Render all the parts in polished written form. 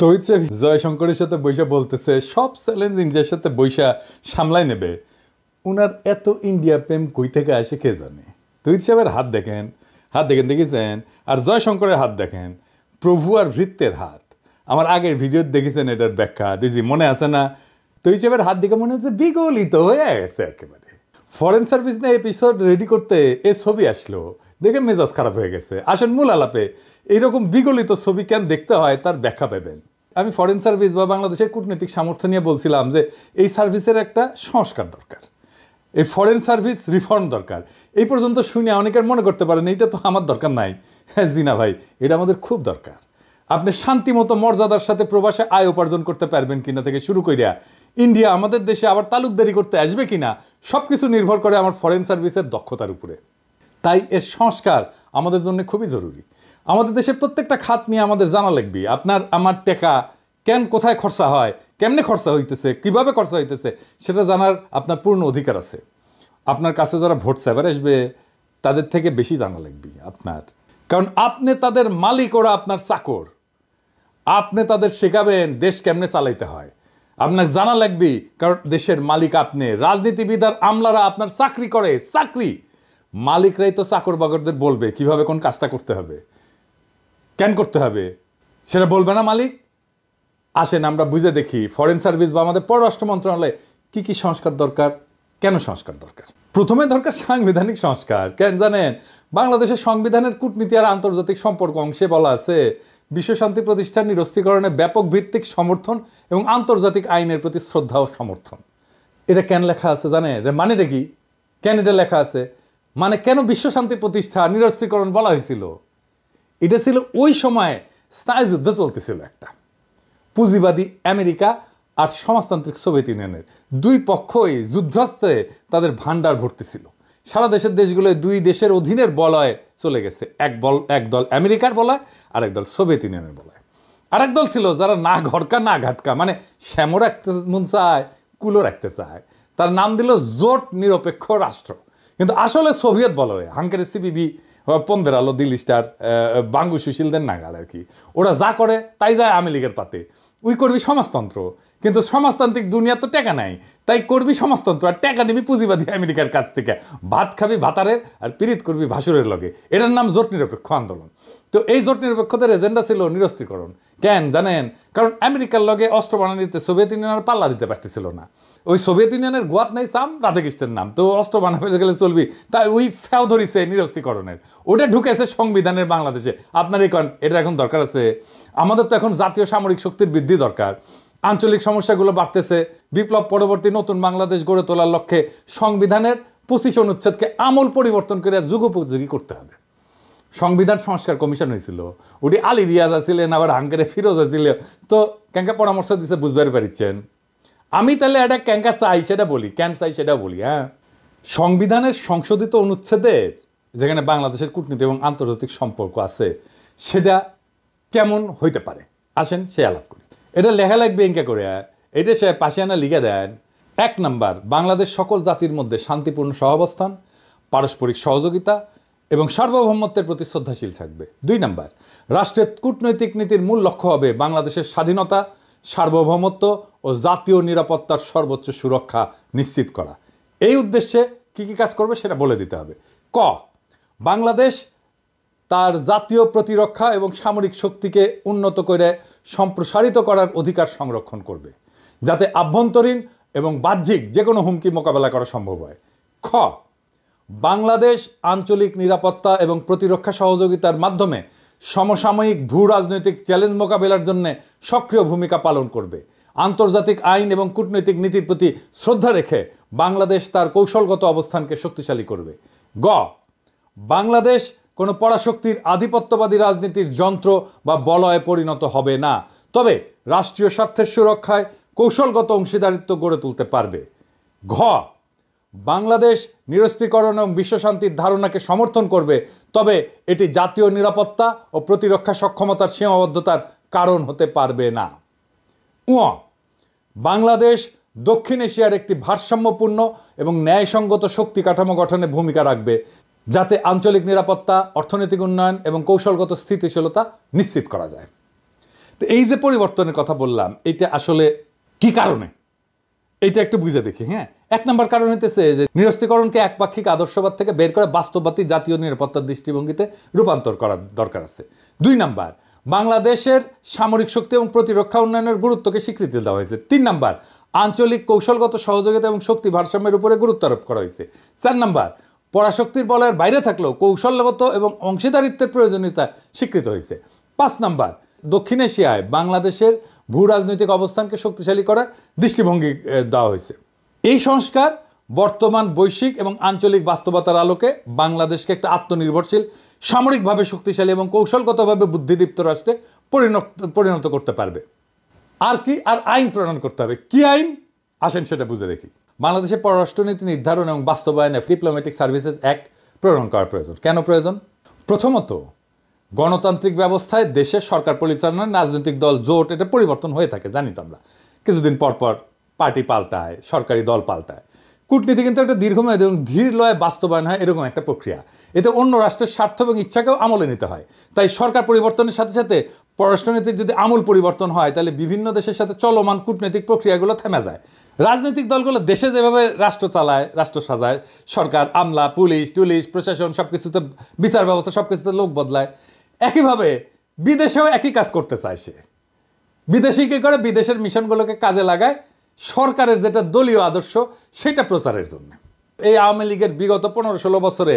তো হচ্ছে জয়শঙ্করের সাথে বৈশা বলতেছে সব চ্যালেঞ্জ ইন্ডিয়ার সাথে বৈশা সামলাই নেবে। উনার এত ইন্ডিয়া প্রেম কই থেকে আসে কে জানে। তৈরি সাহেবের হাত দেখেন দেখেছেন, আর জয়শঙ্করের হাত দেখেন, প্রভু আর ভৃত্যের হাত। আমার আগের ভিডিও দেখেছেন এটার ব্যাখ্যা দিজি, মনে আছে না? তৈরি সাহেবের হাত দেখে মনে হচ্ছে বিগলিত হয়ে গেছে একেবারে। ফরেন সার্ভিস নিয়ে এপিসোড রেডি করতে এ ছবি আসলো, দেখে মেজাজ খারাপ হয়ে গেছে। আসেন মূল আলাপে, এইরকম বিগলিত ছবি কেন দেখতে হয় তার ব্যাখ্যা পাবেন। আমি ফরেন সার্ভিস বা বাংলাদেশের কূটনৈতিক সামর্থ্য নিয়ে বলছিলাম যে এই সার্ভিসের একটা সংস্কার দরকার, এই ফরেন সার্ভিস রিফর্ম দরকার। এই পর্যন্ত শুনে অনেকের মনে করতে পারেন এইটা তো আমার দরকার নাই। হ্যাঁ জি না ভাই, এটা আমাদের খুব দরকার। আপনি শান্তিমতো মর্যাদার সাথে প্রবাসে আয় উপার্জন করতে পারবেন কিনা থেকে শুরু করিয়া ইন্ডিয়া আমাদের দেশে আবার তালুকদারি করতে আসবে কিনা সব কিছু নির্ভর করে আমার ফরেন সার্ভিসের দক্ষতার উপরে। তাই এর সংস্কার আমাদের জন্য খুবই জরুরি। আমাদের দেশের প্রত্যেকটা খাত নিয়ে আমাদের জানা লাগবে। আপনার আমার টাকা কেন কোথায় খরচা হয়, কেমনে খরচা হইতেছে, কিভাবে খরচা হইতেছে সেটা জানার আপনার পূর্ণ অধিকার আছে। আপনার কাছে যারা ভোট চাইবার আসবে তাদের থেকে বেশি জানা লাগবে আপনার, কারণ আপনি তাদের মালিক, ওরা আপনার চাকর। আপনি তাদের শেখাবেন দেশ কেমনে চালাইতে হয়, আপনার জানা লাগবে, কারণ দেশের মালিক আপনি। রাজনীতিবিদ আর আমলারা আপনার চাকরি করে, চাকরি। মালিকরাই তো চাকর বাকরদের বলবে কিভাবে কোন কাজটা করতে হবে, কেন করতে হবে, সেটা বলবে না মালিক? আসেন আমরা বুঝে দেখি ফরেন সার্ভিস বা আমাদের পররাষ্ট্র মন্ত্রণালয়ে কি কি সংস্কার দরকার, কেন সংস্কার দরকার। প্রথমে দরকার সাংবিধানিক সংস্কার। কেন জানেন? বাংলাদেশের সংবিধানের কূটনীতি আর আন্তর্জাতিক সম্পর্ক অংশে বলা আছে বিশ্বশান্তি প্রতিষ্ঠান নিরস্ত্রীকরণে ব্যাপক ভিত্তিক সমর্থন এবং আন্তর্জাতিক আইনের প্রতি শ্রদ্ধা ও সমর্থন। এটা কেন লেখা আছে জানেন? মানেটা কি? কেন এটা লেখা আছে? মানে কেন বিশ্বশান্তি প্রতিষ্ঠা নিরস্ত্রীকরণ বলা হয়েছিল? এটা ছিল ওই সময় স্নায়ুযুদ্ধ চলতেছিল একটা। পুঁজিবাদী আমেরিকা আর সমাজতান্ত্রিক সোভিয়েত ইউনিয়নের দুই পক্ষই যুদ্ধাস্ত্রে তাদের ভান্ডার ভর্তি ছিল। সারা দেশের দেশগুলো দুই দেশের অধীনের বলয়ে চলে গেছে। এক দল আমেরিকার বলয়, আর এক দল সোভিয়েত ইউনিয়নের বলয়। আর এক দল ছিল যারা না ঘরকা না ঘাটকা, মানে শ্যামো রাখতে মন চায়, কুলো রাখতে চায়। তার নাম দিল জোট নিরপেক্ষ রাষ্ট্র। কিন্তু আসলে সোভিয়েত বলয়, হাঙ্গেরি সিপিবি, পন্দের আলো, দিল্লি স্টার, বাঙ্গু সুশীলদের নাগাল আর কি। ওরা যা করে তাই যায় আওয়ামী লীগের পাতে। উই করবি সমাজতন্ত্র, কিন্তু সমাজতান্ত্রিক দুনিয়া তো টাকা নাই, তাই করবি সমাজতন্ত্র আর টাকা নিবি পুঁজিবাদী আমেরিকার কাছ থেকে। ভাত খাবি ভাতারের আর পিরিত করবি ভাসুরের লগে। এটার নাম জোট নিরপেক্ষ আন্দোলন। তো এই জোট নিরপেক্ষতার এজেন্ডা ছিল নিরস্ত্রীকরণ। কেন জানেন? কারণ আমেরিকার লগে অস্ত্র বানানিতে সোভিয়েত ইউনিয়নের পাল্লা দিতে পারতেছিল না। ওই সোভিয়েত ইউনিয়নের গোয়াত নাই সাম রাধাকৃষ্ণের নাম, তো অস্ত্র বানাবে গেলে চলবি, তাই ওই ফেও ধরিছে নিরস্ত্রীকরণের। ওটা ঢুকেছে সংবিধানের বাংলাদেশে। আপনার এই এটা এখন দরকার আছে। আমাদের তো এখন জাতীয় সামরিক শক্তির বৃদ্ধি দরকার। আঞ্চলিক সমস্যাগুলো বাড়তেছে। বিপ্লব পরবর্তী নতুন বাংলাদেশ গড়ে তোলার লক্ষ্যে সংবিধানের 25 অনুচ্ছেদকে আমূল পরিবর্তন করে যুগোপযোগী করতে হবে। সংবিধান সংস্কার কমিশন হয়েছিল, ওটি আলী রিয়াজ ছিলেন, আবার হাঙ্গেরে ফিরোজ ছিল। তো ক্যাঙ্কা পরামর্শ দিচ্ছে, বুঝতে পারছেন? আমি তাহলে এটা ক্যাঙ্কা চাই সেটা বলি, কেন চাই সেটা বলি। হ্যাঁ, সংবিধানের সংশোধিত অনুচ্ছেদের যেখানে বাংলাদেশের কূটনীতি এবং আন্তর্জাতিক সম্পর্ক আছে সেটা কেমন হইতে পারে, আসেন সে আলাপ করি। এটা লেখা লাগবে এঙ্কা করে, এটা সে পাশে আনা লিখে দেন। 1 নাম্বার, বাংলাদেশ সকল জাতির মধ্যে শান্তিপূর্ণ সহাবস্থান, পারস্পরিক সহযোগিতা এবং সার্বভৌমত্বের প্রতি শ্রদ্ধাশীল থাকবে। 2 নাম্বার, রাষ্ট্রের কূটনৈতিক নীতির মূল লক্ষ্য হবে বাংলাদেশের স্বাধীনতা, সার্বভৌমত্ব ও জাতীয় নিরাপত্তার সর্বোচ্চ সুরক্ষা নিশ্চিত করা। এই উদ্দেশ্যে কি কি কাজ করবে সেটা বলে দিতে হবে। ক, বাংলাদেশ তার জাতীয় প্রতিরক্ষা এবং সামরিক শক্তিকে উন্নত করে সম্প্রসারিত করার অধিকার সংরক্ষণ করবে, যাতে আভ্যন্তরীণ এবং বাহ্যিক যে কোনো হুমকি মোকাবেলা করা সম্ভব হয়। খ, বাংলাদেশ আঞ্চলিক নিরাপত্তা এবং প্রতিরক্ষা সহযোগিতার মাধ্যমে সমসাময়িক ভূ রাজনৈতিক চ্যালেঞ্জ মোকাবেলার জন্য সক্রিয় ভূমিকা পালন করবে। আন্তর্জাতিক আইন এবং কূটনৈতিক নীতির প্রতি শ্রদ্ধা রেখে বাংলাদেশ তার কৌশলগত অবস্থানকে শক্তিশালী করবে। গ, বাংলাদেশ কোনো পরাশক্তির আধিপত্যবাদী রাজনীতির যন্ত্র বা বলয়ে পরিণত হবে না, তবে রাষ্ট্রীয় স্বার্থের সুরক্ষায় কৌশলগত অংশীদারিত্ব গড়ে তুলতে পারবে। ঘ, বাংলাদেশ নিরস্ত্রীকরণ এবং বিশ্বশান্তির ধারণাকে সমর্থন করবে, তবে এটি জাতীয় নিরাপত্তা ও প্রতিরক্ষা সক্ষমতার সীমাবদ্ধতার কারণ হতে পারবে না। উ, বাংলাদেশ দক্ষিণ এশিয়ার একটি ভারসাম্যপূর্ণ এবং ন্যায়সঙ্গত শক্তি কাঠামো গঠনে ভূমিকা রাখবে, যাতে আঞ্চলিক নিরাপত্তা, অর্থনৈতিক উন্নয়ন এবং কৌশলগত স্থিতিশীলতা নিশ্চিত করা যায়। তো এই যে পরিবর্তনের কথা বললাম, এটা আসলে কি কারণে, এইটা একটু বুঝে দেখি। হ্যাঁ, 1 নম্বর কারণ হইতেছে যে নিরস্ত্রীকরণকে একপাক্ষিক আদর্শবাদ থেকে বের করে বাস্তববাদী জাতীয় নিরাপত্তার দৃষ্টিভঙ্গিতে রূপান্তর করার দরকার আছে। 2 নম্বর, বাংলাদেশের সামরিক শক্তি এবং প্রতিরক্ষা উন্নয়নের গুরুত্বকে স্বীকৃতি দেওয়া হয়েছে। 3 নম্বর, আঞ্চলিক কৌশলগত সহযোগিতা এবং শক্তি ভারসাম্যের উপরে গুরুত্ব আরোপ করা হয়েছে। 4 নম্বর, পরাশক্তির বলয়ের বাইরে থাকলেও কৌশলগত এবং অংশীদারিত্বের প্রয়োজনীয়তা স্বীকৃত হয়েছে। 5 নম্বর, দক্ষিণ এশিয়ায় বাংলাদেশের ভূ রাজনৈতিক অবস্থানকে শক্তিশালী করার দৃষ্টিভঙ্গি দেওয়া হয়েছে। এই সংস্কার বর্তমান বৈশ্বিক এবং আঞ্চলিক বাস্তবতার আলোকে বাংলাদেশকে একটা আত্মনির্ভরশীল, সামরিকভাবে শক্তিশালী এবং কৌশলগতভাবে বুদ্ধিদীপ্ত রাষ্ট্রে পরিণত করতে পারবে। আর কি, আর আইন প্রণয়ন করতে হবে। কি আইন, আসেন সেটা বুঝে দেখি। বাংলাদেশের পররাষ্ট্রনীতি নির্ধারণ এবং বাস্তবায়নে ডিপ্লোম্যাটিক সার্ভিসেস অ্যাক্ট প্রণয়ন করার প্রয়োজন। কেন প্রয়োজন? প্রথমত, গণতান্ত্রিক ব্যবস্থায় দেশের সরকার পরিচালনার রাজনৈতিক দল জোট, এটা পরিবর্তন হয়ে থাকে, জানি তো আমরা। কিছুদিন পর পর পার্টি পাল্টায়, সরকারি দল পাল্টায়। কূটনীতি কিন্তু একটা দীর্ঘমেয়াদী এবং ধীর লয়ে বাস্তবায়ন হয়, এরকম একটা প্রক্রিয়া। এতে অন্য রাষ্ট্রের স্বার্থ এবং ইচ্ছাকেও আমলে নিতে হয়। তাই সরকার পরিবর্তনের সাথে সাথে পররাষ্ট্রনীতির যদি আমূল পরিবর্তন হয়, তাহলে বিভিন্ন দেশের সাথে চলমান কূটনৈতিক প্রক্রিয়াগুলো থেমে যায়। রাজনৈতিক দলগুলো দেশে যেভাবে রাষ্ট্র চালায়, রাষ্ট্র সাজায়, সরকার, আমলা, পুলিশ টুলিশ, প্রশাসন, সবকিছুতে বিচার ব্যবস্থা, সবকিছুতে লোক বদলায়, একইভাবে বিদেশেও একই কাজ করতে চায় সে। বিদেশি কী করে, বিদেশের মিশনগুলোকে কাজে লাগায় সরকারের যেটা দলীয় আদর্শ সেটা প্রচারের জন্য। এই আওয়ামী লীগের বিগত 15-16 বছরে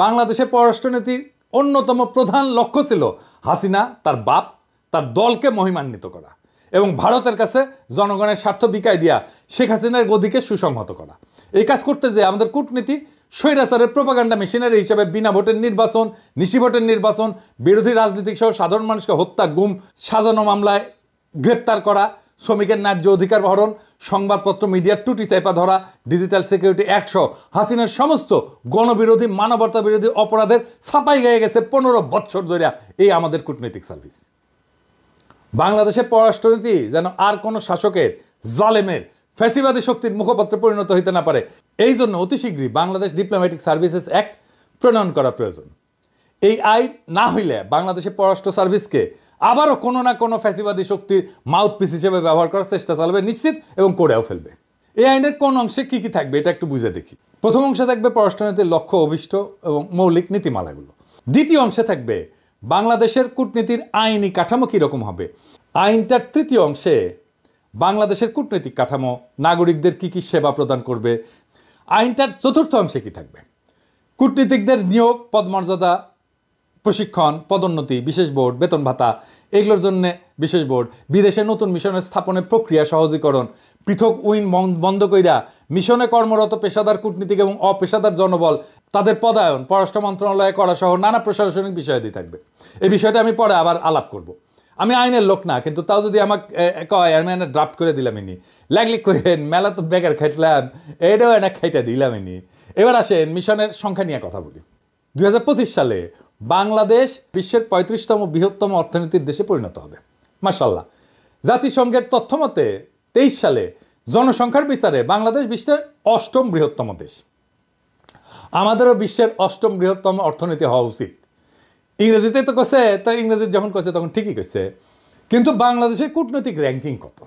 বাংলাদেশের পররাষ্ট্রনীতির অন্যতম প্রধান লক্ষ্য ছিল হাসিনা, তার বাপ, তার দলকে মহিমান্বিত করা এবং ভারতের কাছে জনগণের স্বার্থ বিকায় দিয়া শেখ হাসিনার গদিকে সুসংহত করা। এই কাজ করতে যে আমাদের কূটনীতি স্বৈরাচারের প্রোপাগান্ডা মেশিনারি হিসাবে বিনা ভোটের নির্বাচন, নিশি ভোটের নির্বাচন, বিরোধী রাজনীতিক সহ সাধারণ মানুষকে হত্যা, গুম, সাজানো মামলায় গ্রেপ্তার করা, শ্রমিকের ন্যায্য অধিকার হরণ, সংবাদপত্র মিডিয়ার টুটি চাইপা ধরা, ডিজিটাল সিকিউরিটি অ্যাক্ট সহ হাসিনার সমস্ত গণবিরোধী, মানবতা বিরোধী অপরাধের ছাপাই গিয়ে গেছে 15 বছর ধরে এই আমাদের কূটনৈতিক সার্ভিস। বাংলাদেশের পররাষ্ট্রনীতি যেন আর কোনো শাসকের, জালেমের, ফ্যাসিবাদী শক্তির মুখপাত্রে পরিণত হইতে না পারে, এই জন্য অতি শীঘ্রই বাংলাদেশ ডিপ্লোম্যাটিক সার্ভিসেস অ্যাক্ট প্রণয়ন করা প্রয়োজন। এই আইন না হইলে বাংলাদেশের পররাষ্ট্র সার্ভিসকে আবারও কোনো না কোনো ফ্যাসিবাদী শক্তির মাউথপিস হিসেবে ব্যবহার করার চেষ্টা চালাবে নিশ্চিত, এবং করেও ফেলবে। এই আইনের কোন অংশে কি কি থাকবে এটা একটু বুঝে দেখি। প্রথম অংশে থাকবে পররাষ্ট্রনীতির লক্ষ্য, অভিষ্ট এবং মৌলিক নীতিমালাগুলো। দ্বিতীয় অংশে থাকবে বাংলাদেশের কূটনীতির আইনি কাঠামো কীরকম হবে। আইনটার তৃতীয় অংশে বাংলাদেশের কূটনৈতিক কাঠামো, নাগরিকদের কি কি সেবা প্রদান করবে। আইনটার চতুর্থ অংশে কি থাকবে, কূটনীতিকদের নিয়োগ, পদমর্যাদা, প্রশিক্ষণ, পদোন্নতি, বিশেষ বোর্ড, বেতন ভাতা, এগুলোর জন্য বিশেষ বোর্ড, বিদেশে নতুন মিশনের স্থাপনের প্রক্রিয়া সহজীকরণ, পৃথক উইং বন্ধ কইরা মিশনে কর্মরত পেশাদার কূটনীতিক এবং অপেশাদার জনবল তাদের পদায়ন পররাষ্ট্র মন্ত্রণালয়ে করা সহ নানা প্রশাসনিক বিষয়াদি থাকবে। এই বিষয়টা আমি পরে আবার আলাপ করব। আমি আইনের লোক না, কিন্তু তাও যদি আমাকে কয় আমি এনে ড্রাফট করে দিলাম, ইনি লাগলে কহেন মেলা তো বেকার খাইটলাম, এটাও এনে খাইটা দিলাম ইনি। এবার আসেন মিশনের সংখ্যা নিয়ে কথা বলি। 2025 সালে বাংলাদেশ বিশ্বের 35তম বৃহত্তম অর্থনীতির দেশে পরিণত হবে, মাশাআল্লাহ। জাতিসংঘের তথ্য মতে 23 সালে জনসংখ্যার বিচারে বাংলাদেশ বিশ্বের 8ম বৃহত্তম দেশ। আমাদেরও বিশ্বের 8ম বৃহত্তম অর্থনীতি হওয়া উচিত। ইংরেজিতে তো কইছে, তো ইংরেজি যখন কইছে তখন ঠিকই কইছে, কিন্তু বাংলাদেশের কূটনৈতিক র্যাঙ্কিং কত?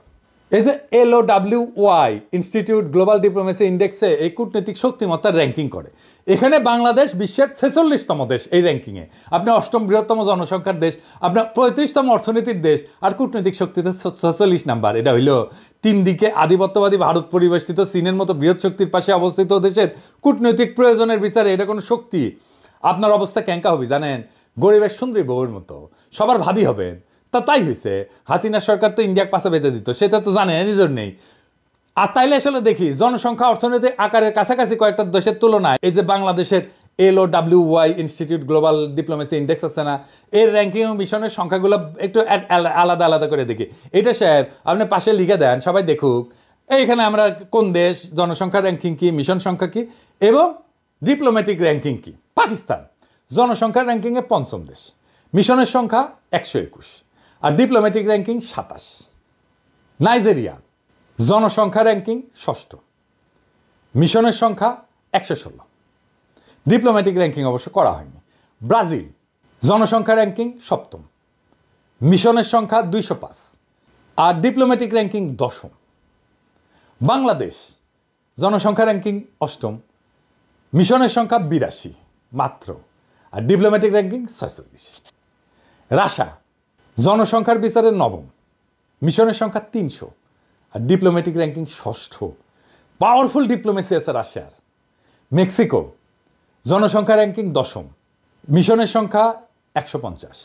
এই যে LOWY ইনস্টিটিউট গ্লোবাল ডিপ্লোমেসি ইন্ডেক্সে এই কূটনৈতিক শক্তিমত্তার র্যাঙ্কিং করে, এখানে বাংলাদেশ বিশ্বের 46তম দেশ এই র্যাঙ্কিংয়ে। আপনি 8ম বৃহত্তম জনসংখ্যার দেশ, আপনার 35তম অর্থনীতির দেশ, আর কূটনৈতিক শক্তিতে 46 নাম্বার। এটা হইল 3 দিকে আধিপত্যবাদী ভারত পরিবেষ্টিত চীনের মতো বৃহৎ শক্তির পাশে অবস্থিত দেশের কূটনৈতিক প্রয়োজনের বিচারে এটা কোনো শক্তি? আপনার অবস্থা ক্যাঙ্কা হবে জানেন? গরিবের সুন্দরী বউয়ের মতো, সবার ভাবি হবেন। তাই হয়েছে, হাসিনা সরকার তো ইন্ডিয়াকে পাশে বেঁধে দিত, সেটা তো জানে নিজের নেই। আর তাইলে আসলে দেখি জনসংখ্যা অর্থনৈতিক আকারের কাছাকাছি কয়েকটা দেশের তুলনায় এই যে বাংলাদেশের LOWY institute global diplomacy index আছে না, এর র্যাঙ্কিং ও মিশনের সংখ্যাগুলো একটু আলাদা আলাদা করে দেখি। এটা সাহেব আপনি পাশে লিখে দেন, সবাই দেখুক এইখানে আমরা কোন দেশ, জনসংখ্যা র্যাঙ্কিং কি, মিশন সংখ্যা কি এবং ডিপ্লোম্যাটিক র্যাঙ্কিং কি। পাকিস্তান জনসংখ্যার র্যাঙ্কিংয়ে 5ম দেশ, মিশনের সংখ্যা 121 আর ডিপ্লোম্যাটিক র্যাঙ্কিং 27। নাইজেরিয়া জনসংখ্যা র্যাঙ্কিং 6ষ্ঠ, মিশনের সংখ্যা 116, ডিপ্লোম্যাটিক র্যাঙ্কিং অবশ্য করা হয়নি। ব্রাজিল জনসংখ্যা র্যাঙ্কিং 7ম, মিশনের সংখ্যা 205 আর ডিপ্লোম্যাটিক র্যাঙ্কিং 10ম। বাংলাদেশ জনসংখ্যা র্যাঙ্কিং 8ম, মিশনের সংখ্যা 82 মাত্র, আর ডিপ্লোম্যাটিক র্যাঙ্কিং 46। রাশিয়া জনসংখ্যার বিচারে 9ম, মিশনের সংখ্যা 300 আর ডিপ্লোম্যাটিক র্যাঙ্কিং 6ষ্ঠ। পাওয়ারফুল ডিপ্লোমেসি আছে রাশিয়ার। মেক্সিকো জনসংখ্যা র্যাঙ্কিং 10ম, মিশনের সংখ্যা 150,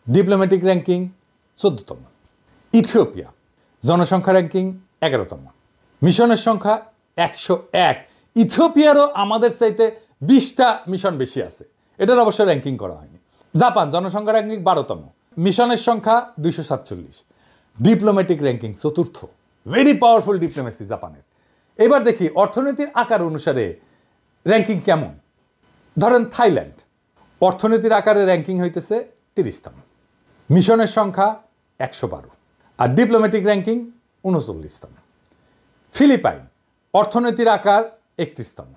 ডিপ্লোম্যাটিক র্যাঙ্কিং 14তম। ইথিওপিয়া জনসংখ্যা র্যাঙ্কিং 11তম, মিশনের সংখ্যা 101। ইথিওপিয়ারও আমাদের চাইতে 20টা মিশন বেশি আছে, এটার অবশ্য র্যাঙ্কিং করা হয়নি। জাপান জনসংখ্যা র্যাঙ্কিং 12তম, মিশনের সংখ্যা 247, ডিপ্লোম্যাটিক র্যাঙ্কিং 4র্থ। ভেরি পাওয়ারফুল ডিপ্লোমেসি জাপানের। এবার দেখি অর্থনীতির আকার অনুসারে র্যাঙ্কিং কেমন। ধরেন থাইল্যান্ড অর্থনীতির আকারে র্যাঙ্কিং হইতেছে 30তম, মিশনের সংখ্যা 112 আর ডিপ্লোম্যাটিক র্যাঙ্কিং 39তম। ফিলিপাইন অর্থনীতির আকার 31তম,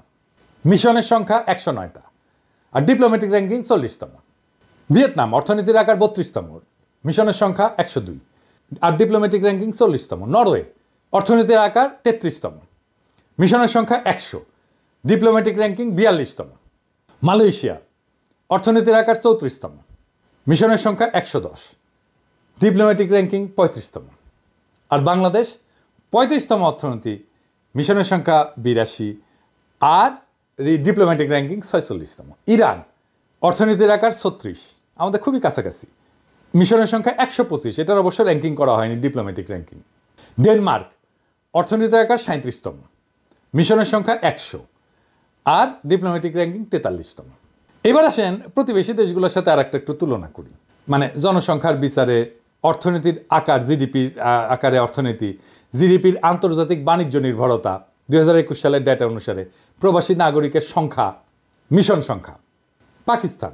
মিশনের সংখ্যা 109টা আর ডিপ্লোম্যাটিক র্যাঙ্কিং 40তম। ভিয়েতনাম অর্থনীতির আকার 32তম, মিশনের সংখ্যা 102 আর ডিপ্লোম্যাটিক র্যাঙ্কিং 40তম। নরওয়ে অর্থনীতির আকার 33তম, মিশনের সংখ্যা 100, ডিপ্লোম্যাটিক র্যাঙ্কিং 42তম। মালয়েশিয়া অর্থনীতির আকার 34তম, মিশনের সংখ্যা 110, ডিপ্লোম্যাটিক র্যাঙ্কিং 35তম। আর বাংলাদেশ 35তম অর্থনীতি, মিশনের সংখ্যা 82 আর ডিপ্লোম্যাটিক র্যাঙ্কিং 46তম। ইরান অর্থনীতির আকার 36, আমাদের খুবই কাছাকাছি, মিশনের সংখ্যা 125, এটার অবশ্য র্যাঙ্কিং করা হয়নি ডিপ্লোম্যাটিক র্যাঙ্কিং। ডেনমার্ক অর্থনীতির আকার 37তম, মিশনের সংখ্যা 100 আর ডিপ্লোম্যাটিক র্যাঙ্কিং 43তম। এবার আসেন প্রতিবেশী দেশগুলোর সাথে আর একটু তুলনা করি, মানে জনসংখ্যার বিচারে অর্থনীতির আকার, জিডিপির আকারে অর্থনীতি, জিডিপির আন্তর্জাতিক বাণিজ্য নির্ভরতা 2021 সালের ডেটা অনুসারে, প্রবাসী নাগরিকের সংখ্যা, মিশন সংখ্যা। পাকিস্তান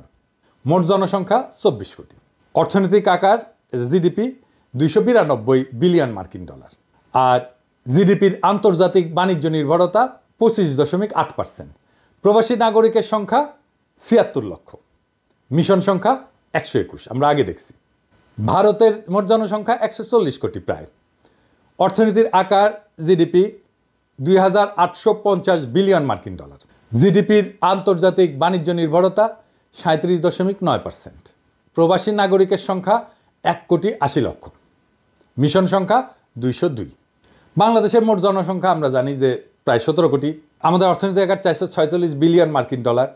মোট জনসংখ্যা 24 কোটি, অর্থনৈতিক আকার জিডিপি 292 বিলিয়ন মার্কিন ডলার আর জিডিপির আন্তর্জাতিক বাণিজ্য নির্ভরতা 25.8%। প্রবাসী নাগরিকের সংখ্যা 76 লক্ষ, মিশন সংখ্যা 121, আমরা আগে দেখছি। ভারতের মোট জনসংখ্যা 140 কোটি প্রায়, অর্থনীতির আকার জিডিপি 2850 বিলিয়ন মার্কিন ডলার, জিডিপির আন্তর্জাতিক বাণিজ্য নির্ভরতা 37.9%। প্রবাসী নাগরিকের সংখ্যা 1,80,00,000, মিশন সংখ্যা 202। বাংলাদেশের মোট জনসংখ্যা আমরা জানি যে প্রায় 17 কোটি, আমাদের অর্থনীতির আকার 446 বিলিয়ন মার্কিন ডলার,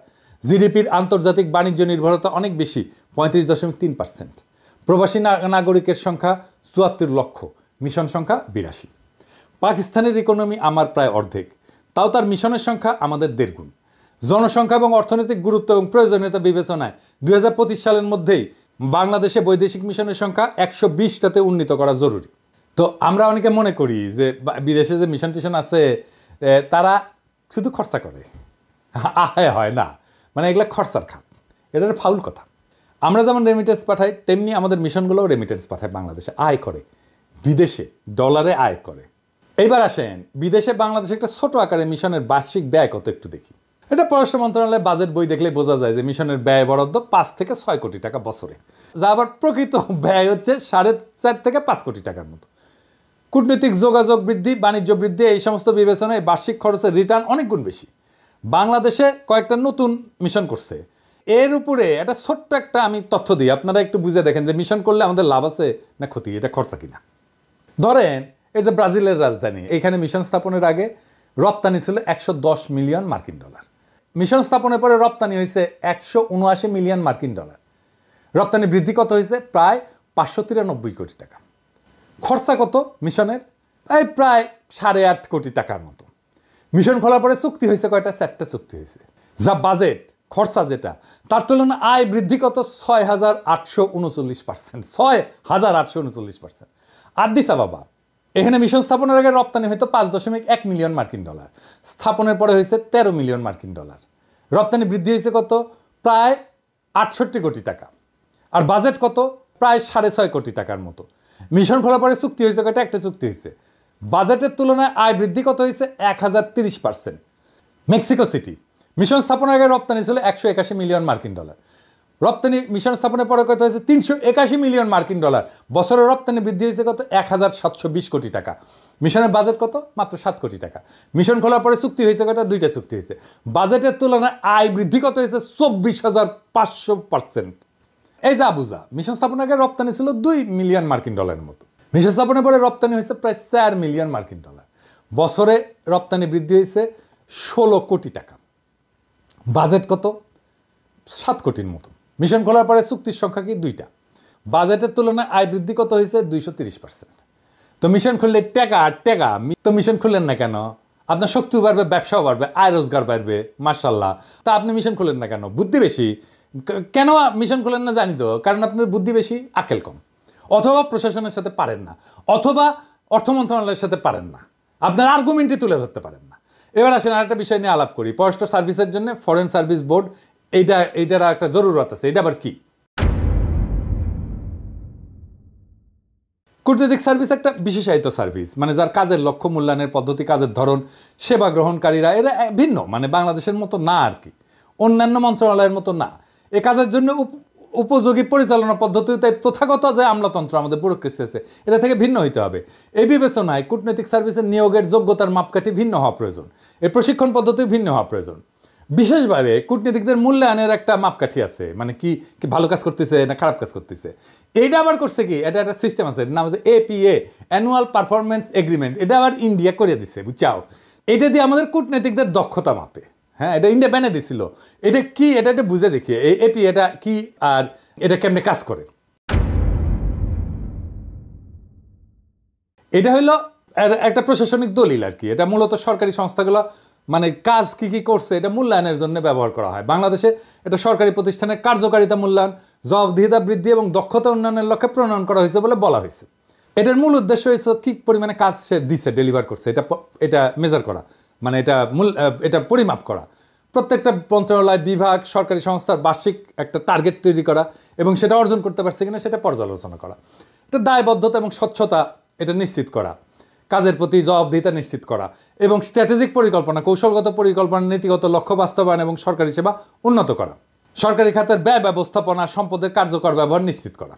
জিডিপির আন্তর্জাতিক বাণিজ্য নির্ভরতা অনেক বেশি 35.3%। প্রবাসী নাগরিকের সংখ্যা 74 লক্ষ, মিশন সংখ্যা 82। পাকিস্তানের ইকোনমি আমার প্রায় অর্ধেক, তাও তার মিশনের সংখ্যা আমাদের 1.5 গুণ। জনসংখ্যা এবং অর্থনৈতিক গুরুত্ব এবং প্রয়োজনীয়তা বিবেচনায় 2025 সালের মধ্যেই বাংলাদেশে বৈদেশিক মিশনের সংখ্যা 120টাতে উন্নীত করা জরুরি। তো আমরা অনেকে মনে করি যে বিদেশে যে মিশন টিশন আছে তারা শুধু খরচা করে, আয় হয় না, মানে এগুলা খরচার খাত, এটা ফাউল কথা। আমরা যেমন রেমিটেন্স পাঠাই তেমনি আমাদের মিশনগুলোও রেমিটেন্স পাঠায়, বাংলাদেশে আয় করে, বিদেশে ডলারে আয় করে। এইবার আসেন বিদেশে বাংলাদেশে একটা ছোট আকারে মিশনের বার্ষিক ব্যয় কত একটু দেখি। এটা পররাষ্ট্র মন্ত্রণালয়ের বাজেট বই দেখলে বোঝা যায় যে মিশনের ব্যয় বরাদ্দ 5 থেকে 6 কোটি টাকা বছরে, যা আবার প্রকৃত ব্যয় হচ্ছে 4.5 থেকে 5 কোটি টাকার মতো। কূটনৈতিক যোগাযোগ বৃদ্ধি, বাণিজ্য বৃদ্ধি, এই সমস্ত বিবেচনায় বার্ষিক খরচের রিটার্ন অনেক গুণ বেশি। বাংলাদেশে কয়েকটা নতুন মিশন করছে, এর উপরে একটা ছোট্ট একটা আমি তথ্য দিই, আপনারা একটু বুঝে দেখেন যে মিশন করলে আমাদের লাভ আছে না ক্ষতি, এটা খরচা কিনা। ধরেন এই যে ব্রাজিলের রাজধানী, এখানে মিশন স্থাপনের আগে রপ্তানি ছিল 110 মিলিয়ন মার্কিন ডলার, মিশন স্থাপনের পরে রপ্তানি হয়েছে 179 মিলিয়ন মার্কিন ডলার, রপ্তানি বৃদ্ধি কত হয়েছে প্রায় 593 কোটি টাকা। খরচা কত মিশনের? এই প্রায় 8.5 কোটি টাকার মতো। মিশন খোলার পরে চুক্তি হয়েছে কয়টা? 4টা চুক্তি হয়েছে। যা বাজেট খরচা যেটা, তার তুলনায় আয় বৃদ্ধি কত? 6,839%, 6,839%। আদিস আবাবা, এখানে মিশন স্থাপনের আগে রপ্তানি হয়তো 5.1 মিলিয়ন মার্কিন ডলার, স্থাপনের পরে হয়েছে 13 মিলিয়ন মার্কিন ডলার, রপ্তানি বৃদ্ধি হয়েছে কত? প্রায় 68 কোটি টাকা। আর বাজেট কত? প্রায় 6.5 কোটি টাকার মতো। মিশন খোলার পরে চুক্তি হয়েছে কয়টা? একটা চুক্তি হয়েছে। বাজেটের তুলনায় আয় বৃদ্ধি কত হয়েছে? 1030%। মেক্সিকো সিটি, মিশন স্থাপনের আগে রপ্তানি ছিল 181 মিলিয়ন মার্কিন ডলার, রপ্তানি মিশন স্থাপনের পরে কত হয়েছে 381 মিলিয়ন মার্কিন ডলার। বছরের রপ্তানি বৃদ্ধি হয়েছে কত 1720 কোটি টাকা। মিশনের বাজেট কত মাত্র 7 কোটি টাকা। মিশন খোলার পরে চুক্তি হয়েছে কত 2টা চুক্তি হয়েছে। বাজেটের তুলনায় আয় বৃদ্ধি কত হয়েছে 24,500%। এই যা বুঝা মিশন স্থাপনের আগে রপ্তানি ছিল 2 মিলিয়ন মার্কিন ডলারের মতো। মিশন স্থাপনের পরে রপ্তানি হয়েছে প্রায় 4 মিলিয়ন মার্কিন ডলার। বছরে রপ্তানি বৃদ্ধি হয়েছে 16 কোটি টাকা। বাজেট কত 7 কোটির মতো। মিশন খোলার পরে চুক্তির সংখ্যা কি 2টা। বাজেটের তুলনায় আয় বৃদ্ধি কত হয়েছে 230%। তো মিশন খুললে টাকা তো মিশন খুললেন না কেন? আপনার শক্তিও বাড়বে, ব্যবসাও বাড়বে, আয় রোজগার বাড়বে, মাশাআল্লাহ। তা আপনি মিশন খুলেন না কেন? বুদ্ধি বেশি। কেন মিশন খুলেন না জানি তো, কারণ আপনাদের বুদ্ধি বেশি, আকেল কম, অথবা প্রশাসনের সাথে পারেন না, অথবা অর্থ মন্ত্রণালয়ের সাথে পারেন না, আপনার আর্গুমেন্টই তুলে ধরতে পারেন না। এবার আসেন আরেকটা বিষয় নিয়ে আলাপ করি। পররাষ্ট্র সার্ভিসের জন্য ফরেন সার্ভিস বোর্ড, এইটার একটা জরুরত আছে। এটা আবার কি? কূটনৈতিক সার্ভিস একটা বিশেষায়িত সার্ভিস, মানে যার কাজের লক্ষ্য, মূল্যায়নের পদ্ধতি, কাজের ধরন, সেবা গ্রহণকারীরা এরা ভিন্ন, মানে বাংলাদেশের মতো না আর কি, অন্যান্য মন্ত্রণালয়ের মতো না। এ কাজের জন্য উপযোগী পরিচালনা পদ্ধতি, তাই প্রথাগত যে আমলাতন্ত্র আমাদের ব্যুরোক্রেসি আছে এটা থেকে ভিন্ন হইতে হবে। এই বিবেচনায় কূটনৈতিক সার্ভিসের নিয়োগের যোগ্যতার মাপকাঠি ভিন্ন হওয়া প্রয়োজন, এর প্রশিক্ষণ পদ্ধতি ভিন্ন হওয়া প্রয়োজন। বিশেষভাবে কূটনীতিকদের মূল্যায়নের একটা মাপকাঠি আছে, মানে কি ভালো কাজ করতেছে না খারাপ কাজ করতেছে। এইটা আবার করছে কি, এটা একটা সিস্টেম আছে, নাম হচ্ছে APA, অ্যানুয়াল পারফরমেন্স এগ্রিমেন্ট। এটা আবার ইন্ডিয়া করে দিছে, বুঝছাও। এটা দিয়ে আমাদের কূটনীতিকদের দক্ষতা মাপে। হ্যাঁ, এটা ইন্ডিয়া ব্যানে দিছিল। এটা কি, এটা বুঝে দেখি এই APA এটা কি আর এটা কেমনে কাজ করে। এটা হইলো একটা প্রশাসনিক দলিল আর কি। এটা মূলত সরকারি সংস্থাগুলো মানে কাজ কি কি করছে এটা মূল্যায়নের জন্য ব্যবহার করা হয়। বাংলাদেশে এটা সরকারি প্রতিষ্ঠানের কার্যকারিতা মূল্যায়ন, জবাবদিহিতা বৃদ্ধি এবং দক্ষতা উন্নয়নের লক্ষ্যে প্রণয়ন করা হয়েছে বলে বলা হয়েছে। এটার মূল উদ্দেশ্য হয়েছে কি পরিমাণে কাজ সে দিচ্ছে, ডেলিভার করছে, এটা মেজার করা, মানে এটা পরিমাপ করা। প্রত্যেকটা মন্ত্রণালয়, বিভাগ, সরকারি সংস্থার বার্ষিক একটা টার্গেট তৈরি করা এবং সেটা অর্জন করতে পারছে কিনা সেটা পর্যালোচনা করা। এটা দায়বদ্ধতা এবং স্বচ্ছতা এটা নিশ্চিত করা, কাজের প্রতি জবাবদিহিতা নিশ্চিত করা এবং স্ট্র্যাটেজিক পরিকল্পনা, কৌশলগত পরিকল্পনা, নীতিগত লক্ষ্য বাস্তবায়ন এবং সরকারি সেবা উন্নত করা, সরকারি খাতের ব্যয় ব্যবস্থাপনা, সম্পদের কার্যকর ব্যবহার নিশ্চিত করা।